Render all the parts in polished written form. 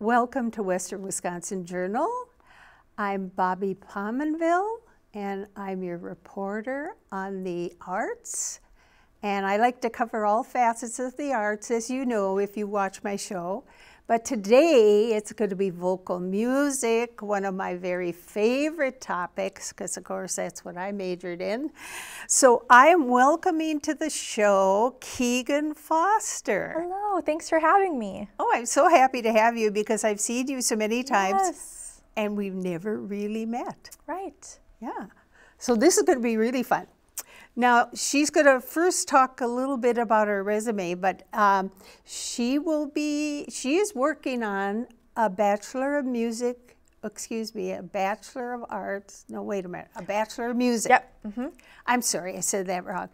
Welcome to Western Wisconsin Journal. I'm Bobbi Pominville, and I'm your reporter on the arts. And I like to cover all facets of the arts, as you know if you watch my show. But today it's going to be vocal music, one of my very favorite topics, because of course that's what I majored in. So I am welcoming to the show Keegan Foster. Hello, thanks for having me. Oh, I'm so happy to have you because I've seen you so many times. Yes. And we've never really met. Right. Yeah. So this is going to be really fun. Now, she's going to first talk a little bit about her resume, but she is working on a Bachelor of Music, a Bachelor of Arts, no, wait a minute, a Bachelor of Music. Yep. Mm-hmm. I'm sorry, I said that wrong.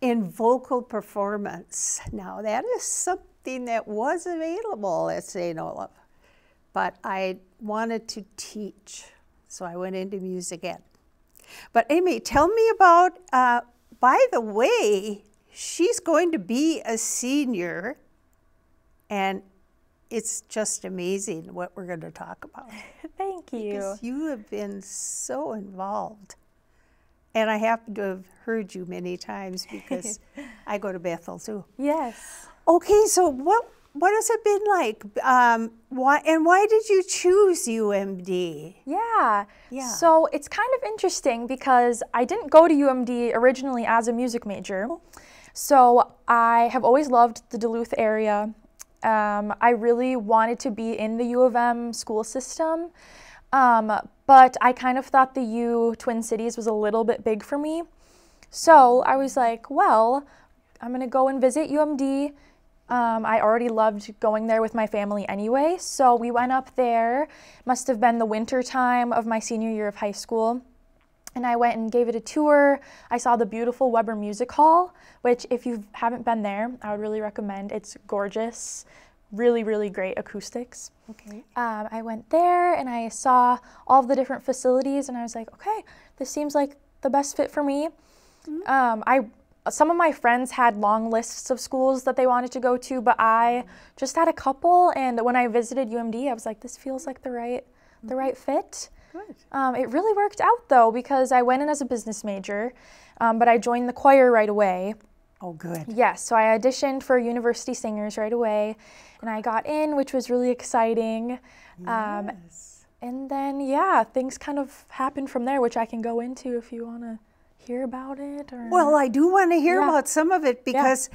In vocal performance. Now, that is something that was available at St. Olaf, but I wanted to teach, so I went into music ed. But Amy, tell me about, by the way, she's going to be a senior, and it's just amazing what we're going to talk about. Thank you. Because you have been so involved. And I happen to have heard you many times because I go to Bethel too. Yes. Okay, so what has it been like? Why did you choose UMD? Yeah. Yeah. So it's kind of interesting because I didn't go to UMD originally as a music major. So I have always loved the Duluth area. I really wanted to be in the U of M school system. But I kind of thought the U Twin Cities was a little bit big for me. So I was like, well, I'm going to go and visit UMD. I already loved going there with my family anyway, so we went up there. Must have been the winter time of my senior year of high school. And I went and gave it a tour. I saw the beautiful Weber Music Hall, which if you haven't been there, I would really recommend. It's gorgeous, really, really great acoustics. Okay. I went there and I saw all of the different facilities and I was like, okay, this seems like the best fit for me. Mm-hmm. Some of my friends had long lists of schools that they wanted to go to, but I just had a couple, and when I visited UMD, I was like, this feels like the right fit. Good. It really worked out, though, because I went in as a business major, but I joined the choir right away. Oh, good. Yes, so I auditioned for University Singers right away, and I got in, which was really exciting. Yes. And then, yeah, things kind of happened from there, which I can go into if you want to hear about it. Or... Well, I do want to hear about some of it because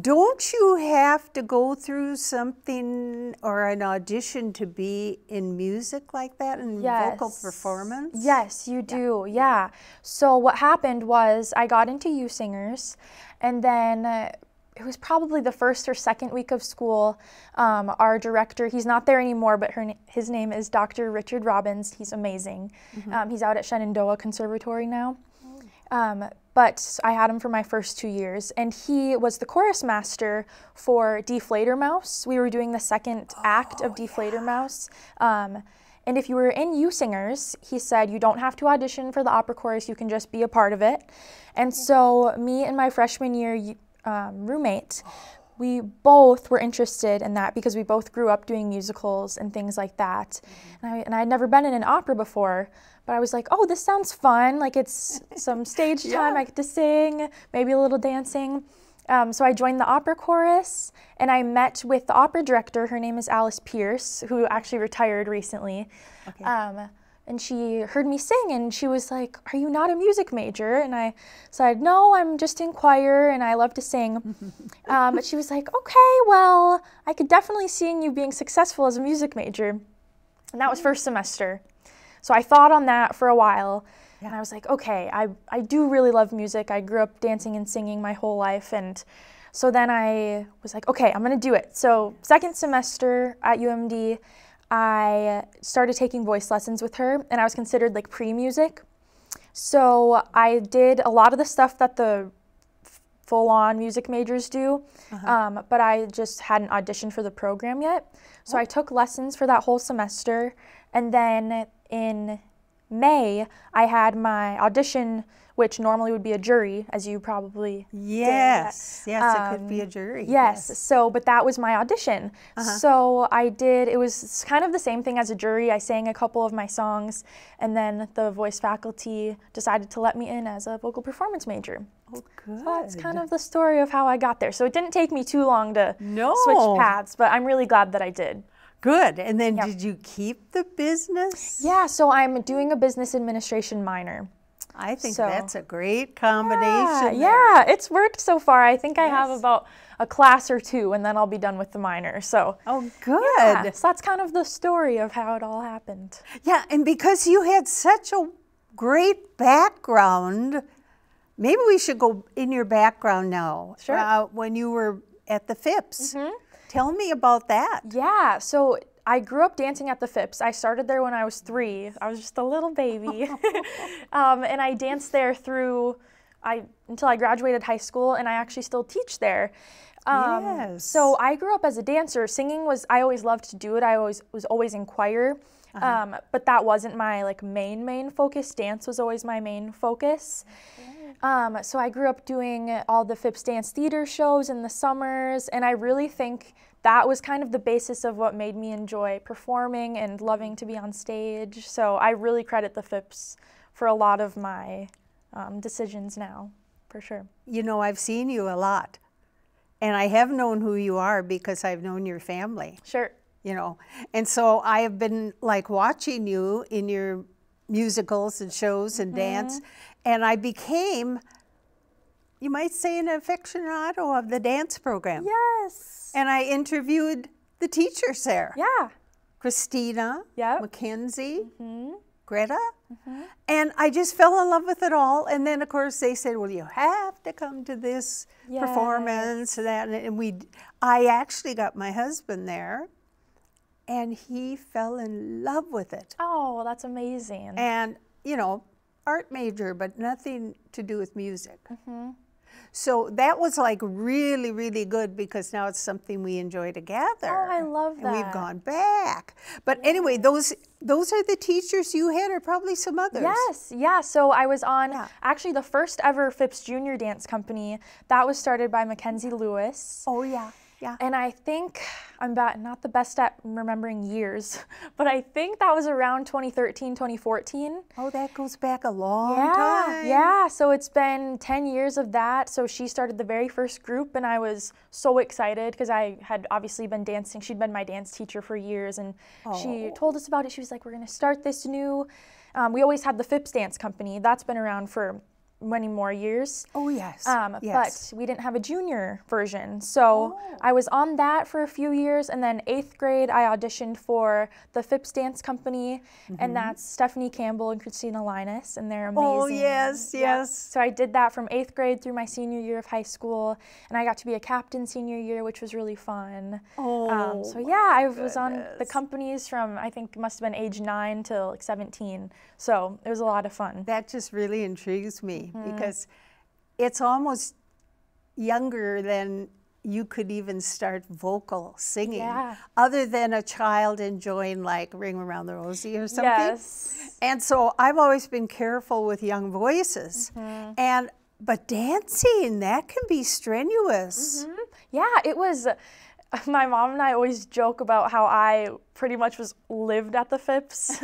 don't you have to go through something or an audition to be in music like that, in vocal performance? Yes, you do, yeah. So what happened was I got into U Singers, and then it was probably the first or second week of school. Our director, he's not there anymore, but his name is Dr. Richard Robbins. He's amazing. Mm-hmm. He's out at Shenandoah Conservatory now. But I had him for my first 2 years, and he was the chorus master for Deflator Mouse. We were doing the second act of Deflator Mouse. And if you were in U Singers, he said you don't have to audition for the opera chorus, you can just be a part of it. And so me and my freshman year roommate, we both were interested in that because we both grew up doing musicals and things like that. And I had never been in an opera before, but I was like, oh, this sounds fun. Like it's some stage time, I get to sing, maybe a little dancing. So I joined the opera chorus, and I met with the opera director. Her name is Alice Pierce, who actually retired recently. Okay. And she heard me sing, and she was like, are you not a music major? And I said, no, I'm just in choir, and I love to sing. But she was like, okay, well, I could definitely see you being successful as a music major. And that was first semester. So I thought on that for a while, and I was like, okay, I do really love music. I grew up dancing and singing my whole life, and so then I was like, okay, I'm going to do it. So second semester at UMD, I started taking voice lessons with her, and I was considered like pre-music. So I did a lot of the stuff that the full-on music majors do, but I just hadn't auditioned for the program yet. So I took lessons for that whole semester, and then in May, I had my audition, which normally would be a jury, as you probably Yes, yes, it could be a jury. Yes, so, but that was my audition. So I did, it was kind of the same thing as a jury. I sang a couple of my songs, and then the voice faculty decided to let me in as a vocal performance major. Oh, good. So that's kind of the story of how I got there. So it didn't take me too long to switch paths, but I'm really glad that I did. Good. And then did you keep the business? Yeah, so I'm doing a business administration minor. I think that's a great combination. Yeah, it's worked so far. I think I have about a class or two, and then I'll be done with the minor. So, oh, good. Yeah, so that's kind of the story of how it all happened. Yeah, and because you had such a great background, maybe we should go in your background now. Sure. When you were at the Phipps. Tell me about that. Yeah, so I grew up dancing at the Phipps. I started there when I was 3. I was just a little baby. And I danced there until I graduated high school, and I actually still teach there. So I grew up as a dancer. Singing I always loved to do it. I was always in choir. But that wasn't my main focus. Dance was always my main focus. So I grew up doing all the Phipps Dance Theater shows in the summers, and I really think that was kind of the basis of what made me enjoy performing and loving to be on stage. So I really credit the Phipps for a lot of my decisions now, for sure. You know, I've seen you a lot, and I have known who you are because I've known your family. Sure. You know, and so I have been watching you in your musicals and shows and dance, and I became, you might say, an aficionado of the dance program. Yes. And I interviewed the teachers there. Yeah. Christina, Yep. Mackenzie, Greta, and I just fell in love with it all. And then, of course, they said, well, you have to come to this performance. And I actually got my husband there, and he fell in love with it. Oh, well, that's amazing. And, you know, art major, but nothing to do with music. So that was really, really good because now it's something we enjoy together. Oh, I love that. And we've gone back. But anyway, those are the teachers you had, or probably some others. Yes, yeah. So I was on actually the first ever Phipps Junior Dance Company. That was started by Mackenzie Lewis. Oh, yeah. Yeah. And I think I'm not the best at remembering years, but I think that was around 2013, 2014. Oh, that goes back a long time. Yeah, so it's been 10 years of that. So she started the very first group, and I was so excited because I had obviously been dancing. She'd been my dance teacher for years, and she told us about it. She was like, we're going to start this new. We always had the Phipps Dance Company. That's been around for many more years. Oh, yes. But we didn't have a junior version. So I was on that for a few years, and then 8th grade I auditioned for the Phipps Dance Company, and that's Stephanie Campbell and Christina Linus, and they're amazing. Oh, yes, yes. So I did that from 8th grade through my senior year of high school, and I got to be a captain senior year, which was really fun. So yeah, I was on the companies from, I think, must have been age 9 till 17. So it was a lot of fun. That just really intrigues me. Because it's almost younger than you could even start vocal singing, other than a child enjoying Ring Around the Rosie or something. Yes. And so I've always been careful with young voices. But dancing, that can be strenuous. Yeah, it was. My mom and I always joke about how I pretty much lived at the Phipps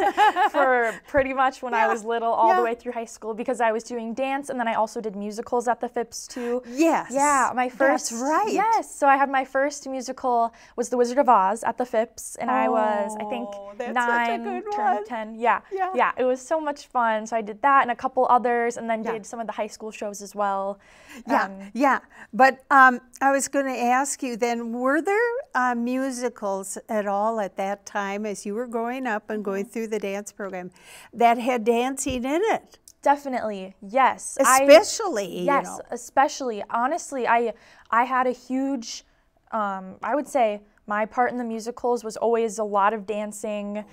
for pretty much when I was little all the way through high school, because I was doing dance, and then I also did musicals at the Phipps too. Yes. Yeah, my first. That's right. Yes. So I had my first musical was The Wizard of Oz at the Phipps, and I was, I think, 9, turned 10. Yeah. It was so much fun. So I did that and a couple others, and then did some of the high school shows as well. But I was going to ask you then, were there musicals at all at that time as you were growing up and going through the dance program that had dancing in it? Definitely, yes. Especially, especially. Honestly, I had a huge, I would say my part in the musicals was always a lot of dancing.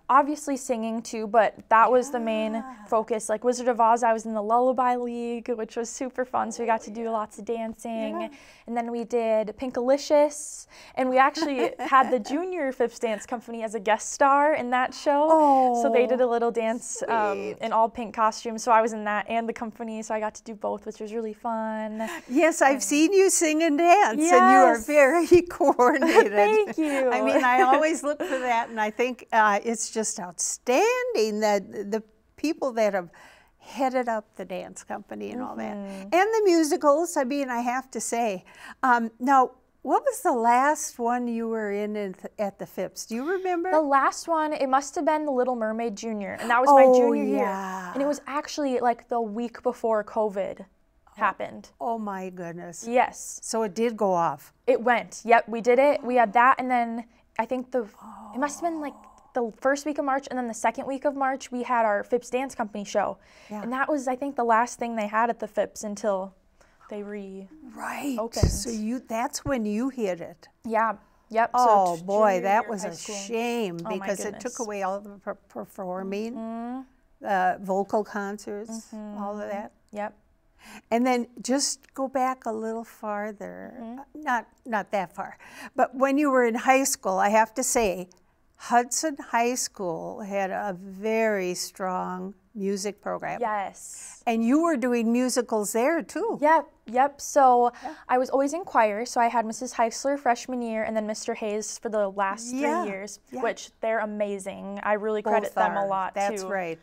obviously singing too, but that was the main focus. Like Wizard of Oz, I was in the Lullaby League, which was super fun. So we got to do lots of dancing. Yeah. And then we did Pinkalicious. And we actually had the Junior Fips Dance Company as a guest star in that show. Oh, so they did a little dance in all pink costumes. So I was in that and the company. So I got to do both, which was really fun. Yes, I've seen you sing and dance, Yes. and you are very coordinated. Thank you. I mean, I always look for that, and I think it's just outstanding that the people that have headed up the dance company and all that, and the musicals. I mean, I have to say. Now, what was the last one you were in at the Phipps? Do you remember? The last one, it must have been The Little Mermaid Junior, and that was my junior year. And it was actually like the week before COVID happened. Oh my goodness. Yes. So it did go off. It went. Yep, we did it. We had that, and then I think it must have been like the first week of March, and then the second week of March, we had our Phipps Dance Company show. Yeah. And that was, I think, the last thing they had at the Phipps until they reopened. So that's when you hit it. Yeah. Yep. Oh so boy, junior that year was high a school. shame Oh, my because it goodness. took away all the performing, vocal concerts, all of that. Yep. And then just go back a little farther, not that far, but when you were in high school, I have to say, Hudson High School had a very strong music program. Yes. And you were doing musicals there too. Yep. So I was always in choir. So I had Mrs. Heisler freshman year and then Mr. Hayes for the last 3 years, which they're amazing. I really credit them a lot too. That's right.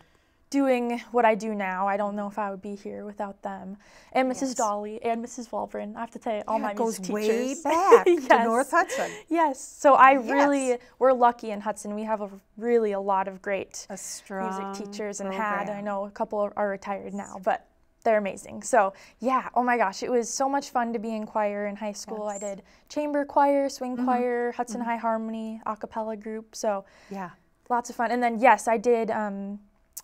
Doing what I do now. I don't know if I would be here without them. And Mrs. Dolly and Mrs. Waldron. I have to tell you, all my music teachers. It goes way back to North Hudson. Yes. So I really, we're lucky in Hudson. We have a lot of great music teachers and I know a couple are retired now, but they're amazing. So yeah, oh my gosh, it was so much fun to be in choir in high school. I did chamber choir, swing choir, Hudson High Harmony, a cappella group. So yeah, lots of fun. And then yes, I did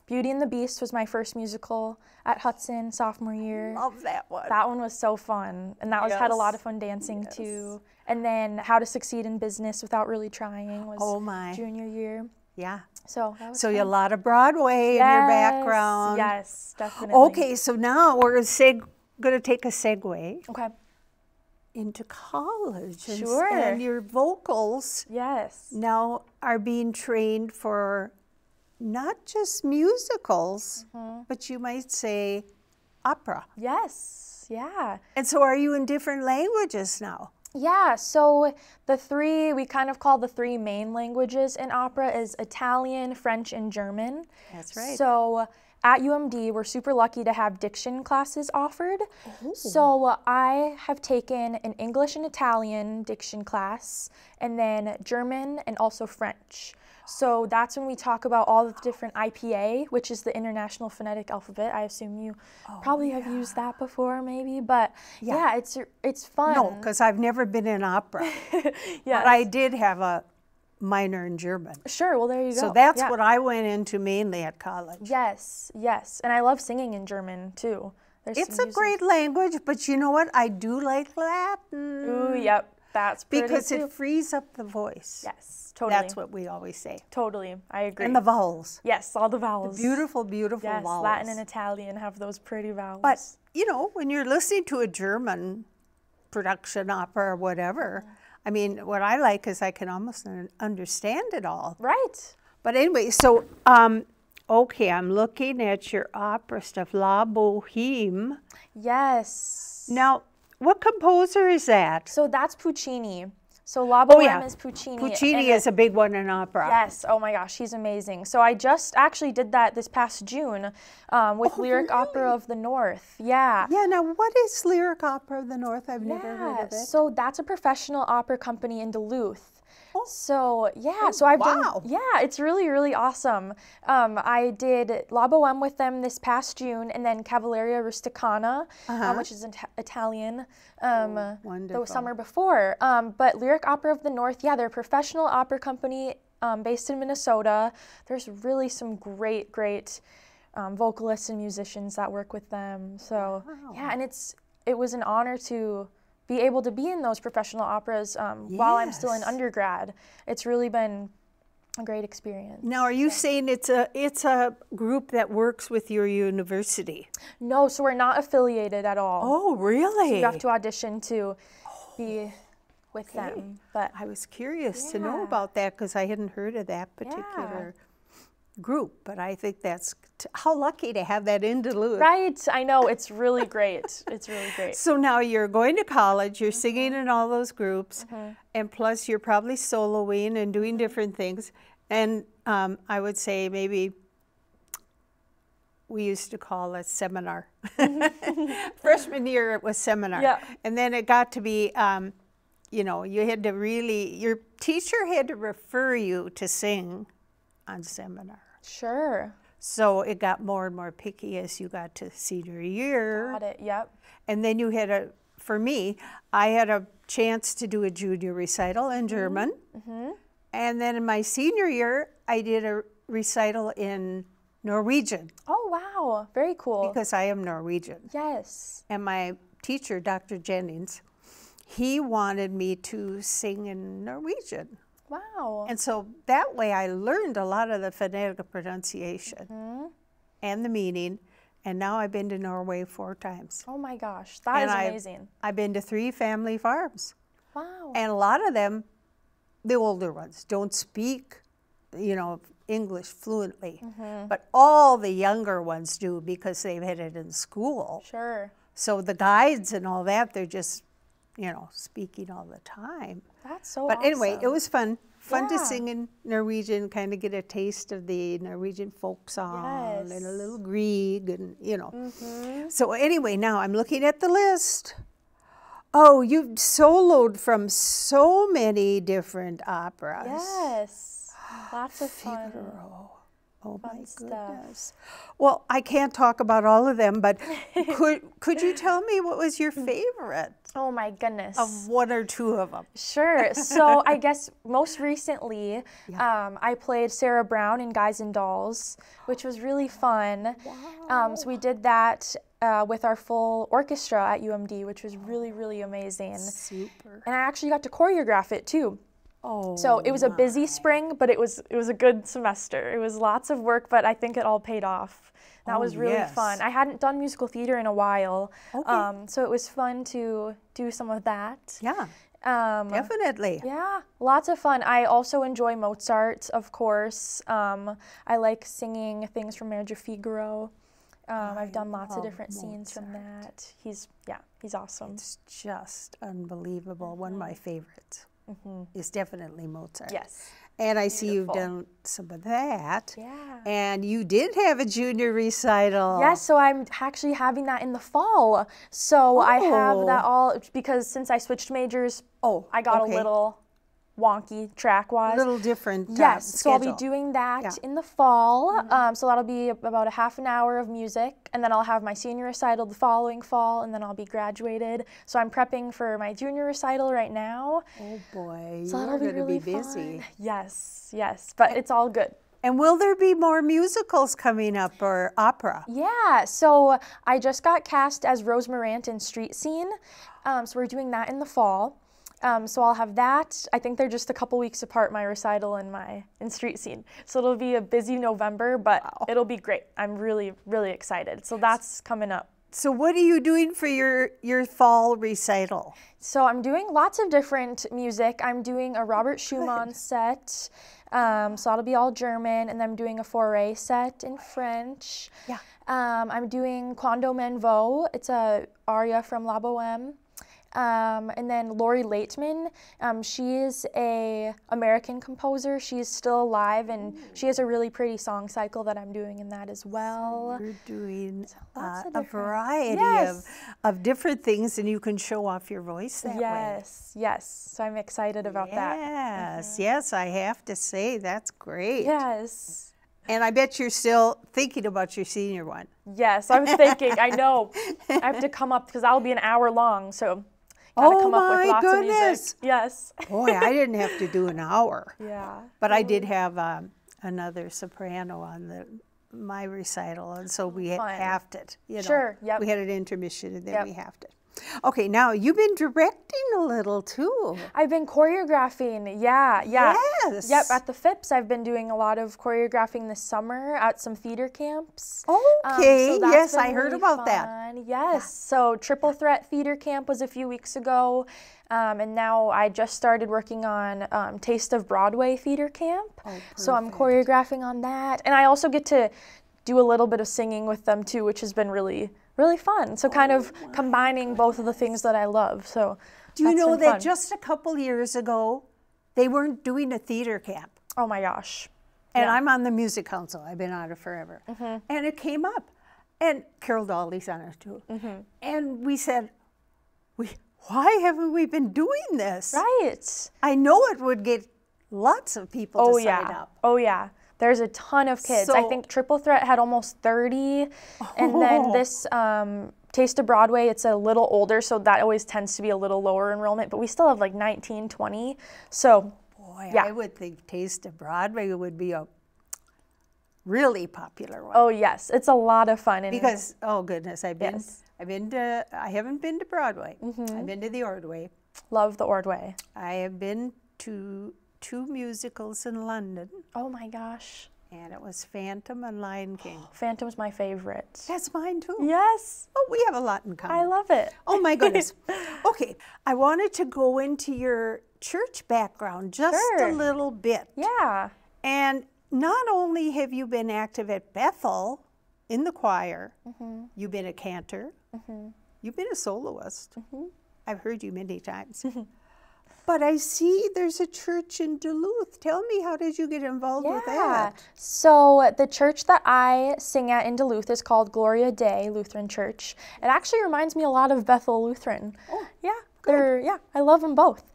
Beauty and the Beast was my first musical at Hudson sophomore year. Love that one. That one was so fun. And that had a lot of fun dancing too. And then How to Succeed in Business Without Really Trying was junior year. Yeah. So that was fun. A lot of Broadway in your background. Yes, definitely. Okay, so now we're going to take a segue. Okay. Into college. Sure. And your vocals now are being trained for not just musicals, but you might say opera. Yes, yeah. And so are you in different languages now? Yeah, so we kind of call the three main languages in opera is Italian, French, and German. That's right. So at UMD, we're super lucky to have diction classes offered. So I have taken an English and Italian diction class, and then German and also French. So that's when we talk about all the different IPA, which is the International Phonetic Alphabet. I assume you probably have used that before, maybe, but yeah, it's fun. No, because I've never been in opera. But I did have a minor in German. Sure, well there you go. So that's what I went into mainly at college. Yes, and I love singing in German too. It's a great language, but you know what? I do like Latin. Ooh, yep, that's pretty because it frees up the voice. Yes. Totally. That's what we always say. Totally, I agree. And the vowels. Yes, all the vowels. The beautiful, beautiful vowels. Yes, Latin and Italian have those pretty vowels. But, you know, when you're listening to a German production opera or whatever, I mean, what I like is I can almost understand it all. Right. But anyway, so, okay, I'm looking at your opera stuff, La Boheme. Yes. Now, what composer is that? So that's Puccini. So La Boheme is Puccini. Puccini is a big one in opera. Yes. Oh my gosh, he's amazing. So I just actually did that this past June with Lyric Opera of the North. Yeah. Yeah. Now, what is Lyric Opera of the North? I've never heard of it. So that's a professional opera company in Duluth. So so I've done, it's really, really awesome. I did La Boheme with them this past June, and then Cavalleria Rusticana, which is Italian, the summer before. But Lyric Opera of the North, they're a professional opera company based in Minnesota. There's really some great vocalists and musicians that work with them. So and it was an honor to be able to be in those professional operas while I'm still in undergrad. It's really been a great experience. Now, are you saying it's a group that works with your university? No, so we're not affiliated at all. Oh, really? So you have to audition to be with them. But I was curious to know about that because I hadn't heard of that particular group. But I think that's how lucky to have that in Duluth. Right, I know, it's really great. It's really great. So now you're going to college, you're singing in all those groups, and plus you're probably soloing and doing different things. And I would say maybe we used to call it seminar. Freshman year it was seminar. Yeah. And then it got to be, you know, you had to really, your teacher had to refer you to sing on seminar. Sure. So it got more and more picky as you got to senior year. Got it, yep. And then you had for me, I had a chance to do a junior recital in German. And then in my senior year, I did a recital in Norwegian. Oh, wow, very cool. Because I am Norwegian. Yes. And my teacher, Dr. Jennings, he wanted me to sing in Norwegian. Wow. And so that way I learned a lot of the phonetic pronunciation and the meaning. And now I've been to Norway 4 times. Oh my gosh, that is amazing. I've been to 3 family farms. Wow. And a lot of them, the older ones, don't speak, you know, English fluently. But all the younger ones do because they've had it in school. Sure. So the guides and all that, they're just, you know, speaking all the time. That's so But awesome. Anyway, it was fun. Fun to Yeah. sing in Norwegian, kind of get a taste of the Norwegian folk song and a little Grieg and, you know. So anyway, now I'm looking at the list. Oh, you've soloed from so many different operas. Yes. Lots of fun. Figaro. Oh my stuff. goodness. Well, I can't talk about all of them, but could you tell me what was your favorite Oh my goodness. of 1 or 2 of them? Sure. So I guess most recently, I played Sarah Brown in Guys and Dolls, which was really fun. Wow. So we did that with our full orchestra at UMD, which was really, really amazing. Super. And I actually got to choreograph it too. Oh, So it was a busy spring, but it was a good semester. It was lots of work, but I think it all paid off. That was really fun. I hadn't done musical theater in a while, so it was fun to do some of that. Yeah, definitely. Yeah, lots of fun. I also enjoy Mozart, of course. I like singing things from Marriage of Figaro. I've done lots of different scenes from that. He's awesome. It's just unbelievable. One of my favorites is definitely Mozart. Yes. And I see you've done some of that. Yeah. And you did have a junior recital. Yes, so I'm actually having that in the fall. So I have that all, because since I switched majors, I got a little wonky track-wise. A little different Yes, so schedule. I'll be doing that in the fall. So that'll be about a half an hour of music, and then I'll have my senior recital the following fall, and then I'll be graduated. So I'm prepping for my junior recital right now. Oh boy, So you're that'll be going to really be busy. fun. Yes, but it's all good. And will there be more musicals coming up or opera? Yeah, so I just got cast as Rose Morant in Street Scene. So we're doing that in the fall. So I'll have that. I think they're just a couple weeks apart, my recital and in Street Scene. So it'll be a busy November, but it'll be great. I'm really, really excited. So that's coming up. So what are you doing for your fall recital? So I'm doing lots of different music. I'm doing a Robert Schumann set. So that'll be all German, and then I'm doing a Fauré set in French. Yeah. I'm doing Quando Men Vo. It's a aria from La Boheme. And then Lori Laitman, she is a American composer. She's still alive, and she has a really pretty song cycle that I'm doing in that as well. So you're doing of a variety of different things, and you can show off your voice that way. Yes. So I'm excited about that. Yes, I have to say, that's great. Yes. And I bet you're still thinking about your senior one. Yes, I'm thinking, I know. I have to come up, because that'll be an hour long, so gotta come up with lots of music. Yes. Boy, I didn't have to do an hour. Yeah. But I did have another soprano on my recital, and so we halved it. You know. Sure, yep. We had an intermission, and then we halved it. Okay, now you've been directing a little too. I've been choreographing, yeah. Yes. Yep, at the FIPS, I've been doing a lot of choreographing this summer at some theater camps. Okay, So that's yes, been I heard really about that. fun. Yes, so Triple Threat Theater Camp was a few weeks ago, and now I just started working on Taste of Broadway Theater Camp. So I'm choreographing on that, and I also get to do a little bit of singing with them too, which has been really fun. So kind of combining both of the things that I love. So do you know that fun. just a couple years ago, they weren't doing a theater camp? Oh my gosh. And I'm on the music council. I've been on it forever. And it came up. And Carol Dolly's on it too. And we said, why haven't we been doing this? Right. I know it would get lots of people to sign up. Oh yeah. There's a ton of kids. I think Triple Threat had almost 30. And then this Taste of Broadway, it's a little older, so that always tends to be a little lower enrollment, but we still have like 19, 20. So, boy, I would think Taste of Broadway would be a really popular one. Oh yes, it's a lot of fun. And because, oh goodness, I haven't been to Broadway. I've been to the Ordway. Love the Ordway. I have been to 2 musicals in London. Oh my gosh. And it was Phantom and Lion King. Phantom's my favorite. That's mine too. Yes. Oh, we have a lot in common. I love it. Oh my goodness. Okay, I wanted to go into your church background just a little bit. Yeah. And not only have you been active at Bethel in the choir, you've been a cantor, you've been a soloist. I've heard you many times. But I see there's a church in Duluth. Tell me, how did you get involved with that? So the church that I sing at in Duluth is called Gloria Dei Lutheran Church. It actually reminds me a lot of Bethel Lutheran. Oh, yeah, I love them both.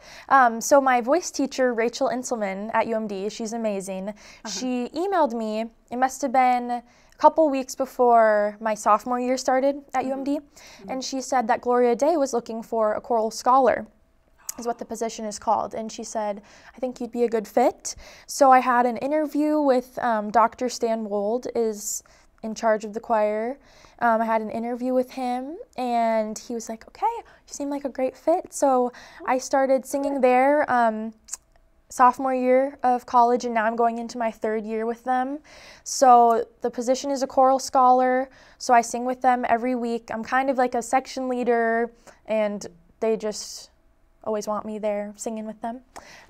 So my voice teacher, Rachel Inselman at UMD, she's amazing. She emailed me, it must have been a couple weeks before my sophomore year started at UMD, and she said that Gloria Dei was looking for a choral scholar, is what the position is called. And she said, I think you'd be a good fit. So I had an interview with Dr. Stan Wold, is in charge of the choir. I had an interview with him, and he was like, okay, you seem like a great fit. So I started singing there sophomore year of college, and now I'm going into my 3rd year with them. So the position is a choral scholar, so I sing with them every week. I'm kind of like a section leader, and they just always want me there singing with them.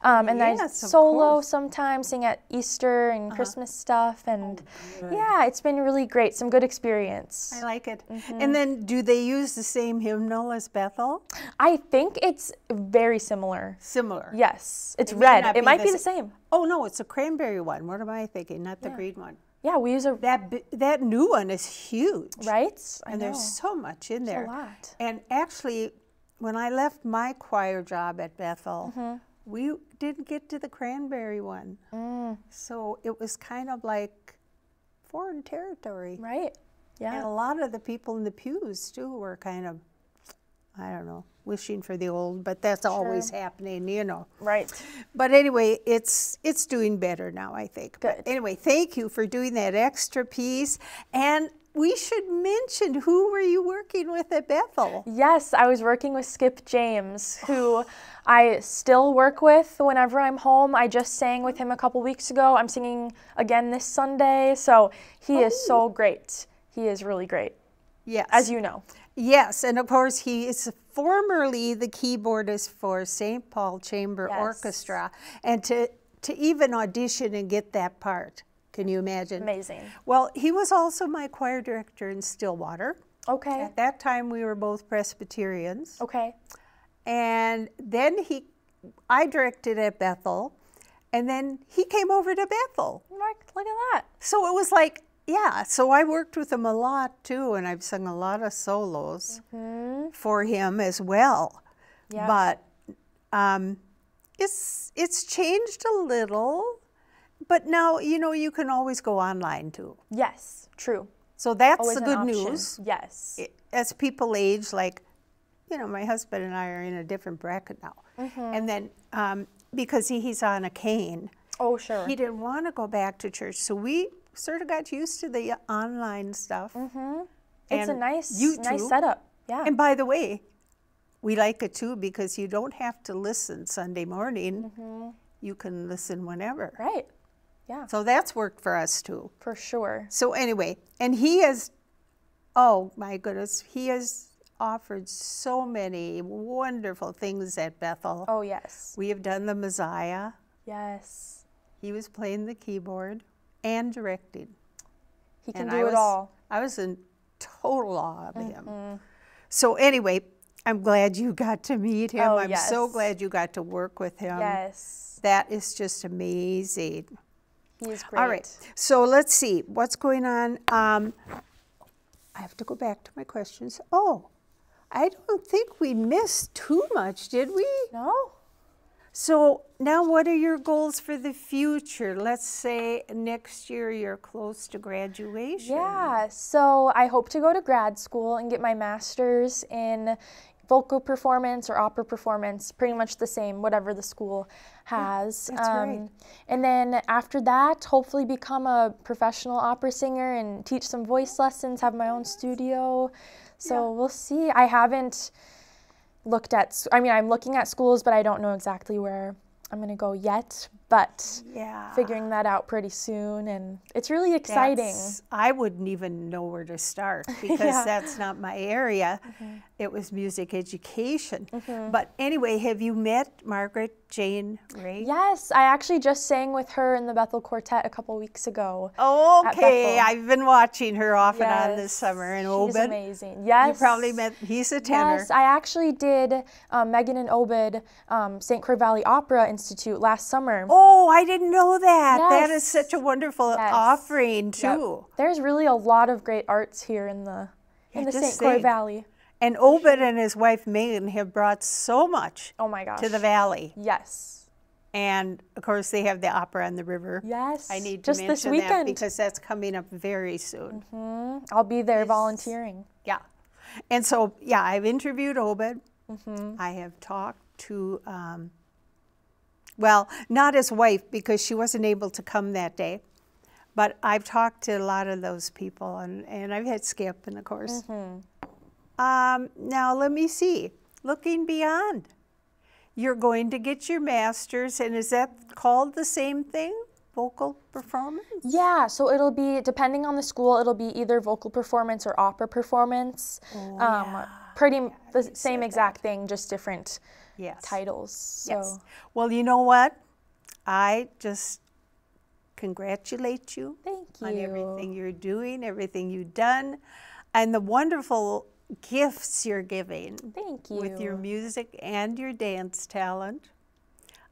And I solo sometimes, sing at Easter and Christmas stuff. And yeah, it's been really great. Some good experience. I like it. And then do they use the same hymnal as Bethel? I think it's very similar. Similar? Yes. It's red. It might be the same. Oh, no, it's a cranberry one. What am I thinking? Not the green one. Yeah, we use a... That new one is huge. Right? And there's so much in there. There's a lot. And actually, when I left my choir job at Bethel, we didn't get to the cranberry one. So it was kind of like foreign territory. Right, yeah. And a lot of the people in the pews, too, were kind of, I don't know, wishing for the old, but that's always happening, you know. Right. But anyway, it's doing better now, I think. Good. But anyway, thank you for doing that extra piece. And we should mention, who were you working with at Bethel? Yes, I was working with Skip James, who I still work with whenever I'm home. I just sang with him a couple weeks ago. I'm singing again this Sunday, so he is so great. He is really great. Yes. As you know. Yes, and of course he is formerly the keyboardist for St. Paul Chamber Orchestra, and to even audition and get that part. Can you imagine? Amazing. Well, he was also my choir director in Stillwater. Okay. At that time, we were both Presbyterians. Okay. And then I directed at Bethel, and then he came over to Bethel. Look at that. So it was like, yeah, so I worked with him a lot too, and I've sung a lot of solos for him as well. Yeah. But it's changed a little. But now, you know, you can always go online too. Yes, true. So that's always the good news. Yes. As people age, like, you know, my husband and I are in a different bracket now. And then because he's on a cane. Oh, sure. He didn't want to go back to church. So we sort of got used to the online stuff. It's a nice setup. Yeah. And by the way, we like it too because you don't have to listen Sunday morning. You can listen whenever. Right. Yeah. So that's worked for us too. For sure. So anyway, and he has, oh my goodness, he has offered so many wonderful things at Bethel. Oh, yes. We have done the Messiah. Yes. He was playing the keyboard and directing. He can do it all. I was in total awe of him. So anyway, I'm glad you got to meet him. Oh, I'm yes. so glad you got to work with him. Yes. That is just amazing. He is great. All right, so let's see what's going on. I have to go back to my questions. Oh, I don't think we missed too much, did we? No? So now what are your goals for the future? Let's say next year you're close to graduation. Yeah, so I hope to go to grad school and get my master's in vocal performance or opera performance, pretty much the same, whatever the school has. That's right. And then after that, hopefully become a professional opera singer and teach some voice lessons, have my own studio. So we'll see. I haven't looked at, I'm looking at schools, but I don't know exactly where I'm going to go yet. But figuring that out pretty soon, and it's really exciting. I wouldn't even know where to start because that's not my area. It was music education. But anyway, have you met Margaret Jane Ray? Yes, I actually just sang with her in the Bethel Quartet a couple weeks ago. Okay, I've been watching her off and on this summer. And she's Obed? Amazing. Yes. You probably met, he's a tenor. Yes, I actually did Megan and Obed St. Croix Valley Opera Institute last summer. Oh, I didn't know that. Yes. That is such a wonderful offering too. There's really a lot of great arts here in the St. Croix Valley. And Obed and his wife Megan have brought so much to the valley. Yes. And of course they have the opera on the river. Yes. I need to just mention this weekend that because that's coming up very soon. I'll be there volunteering. Yeah. And so I've interviewed Obed. I have talked to well, not his wife because she wasn't able to come that day. But I've talked to a lot of those people, and I've had Skip, and of course. Now, let me see. Looking beyond. You're going to get your master's, and is that called the same thing? Vocal performance? Yeah, so it'll be, depending on the school, it'll be either vocal performance or opera performance. Pretty the same exact thing, just different titles. So. Well, you know what? I just congratulate you. Thank you. On everything you're doing, everything you've done, and the wonderful gifts you're giving. Thank you. With your music and your dance talent.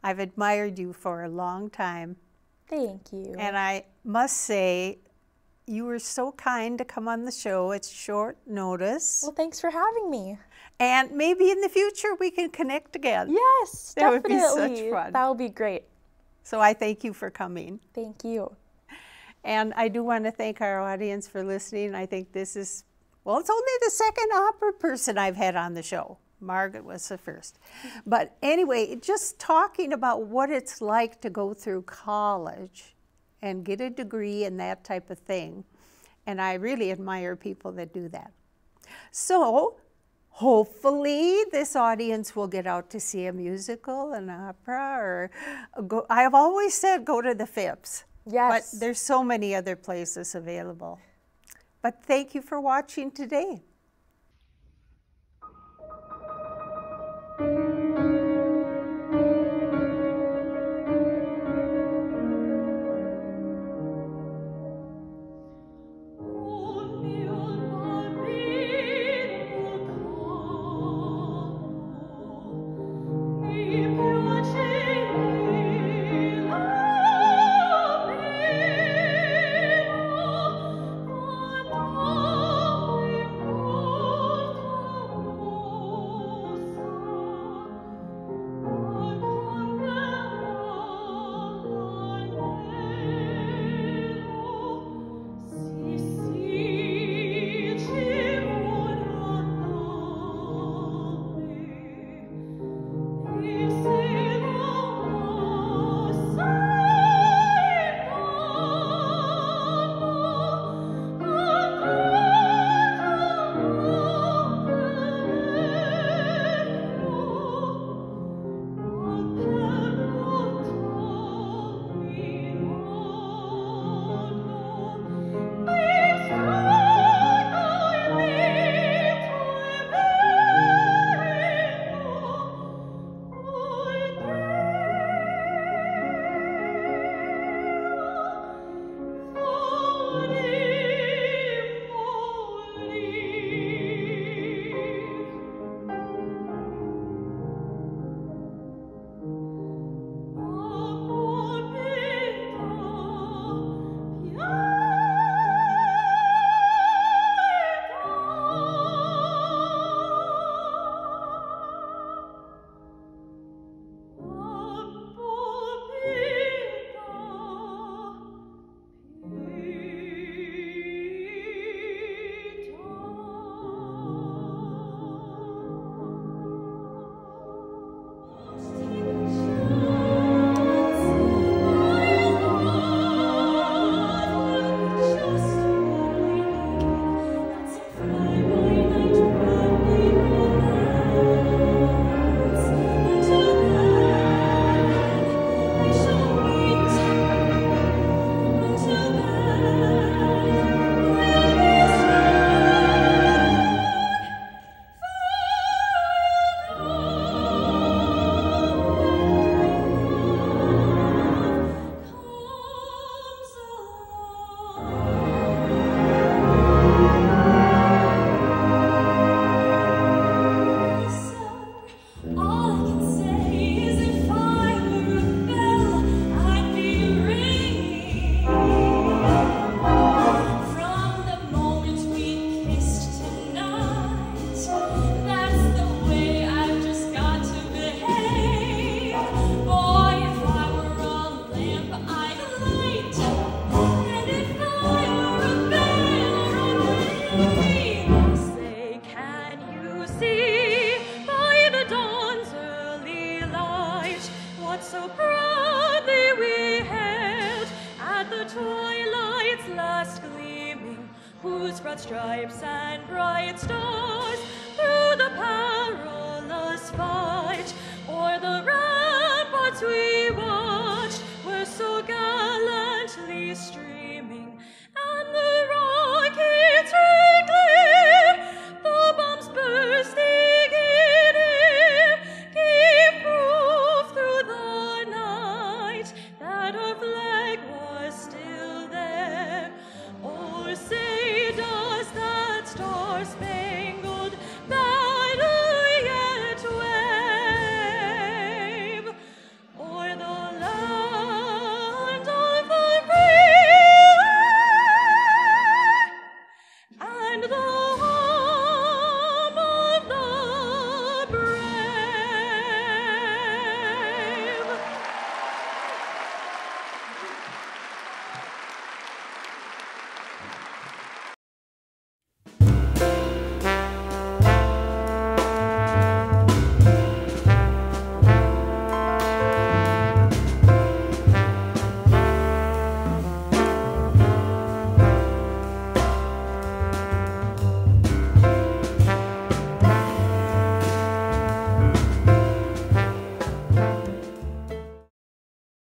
I've admired you for a long time. Thank you. And I must say, you were so kind to come on the show. It's short notice. Well, thanks for having me. And maybe in the future we can connect again. Yes, that definitely. That would be such fun. That would be great. So I thank you for coming. Thank you. And I do want to thank our audience for listening. I think this is, well, it's only the second opera person I've had on the show. Margaret was the first. But anyway, just talking about what it's like to go through college and get a degree and that type of thing. And I really admire people that do that. So hopefully this audience will get out to see a musical, an opera, or go. I have always said go to the Phipps. Yes. But there's so many other places available. But thank you for watching today. twilight's last gleaming, whose broad stripes and bright stars through the perilous fight o'er the ramparts we watched were so gallantly streaming.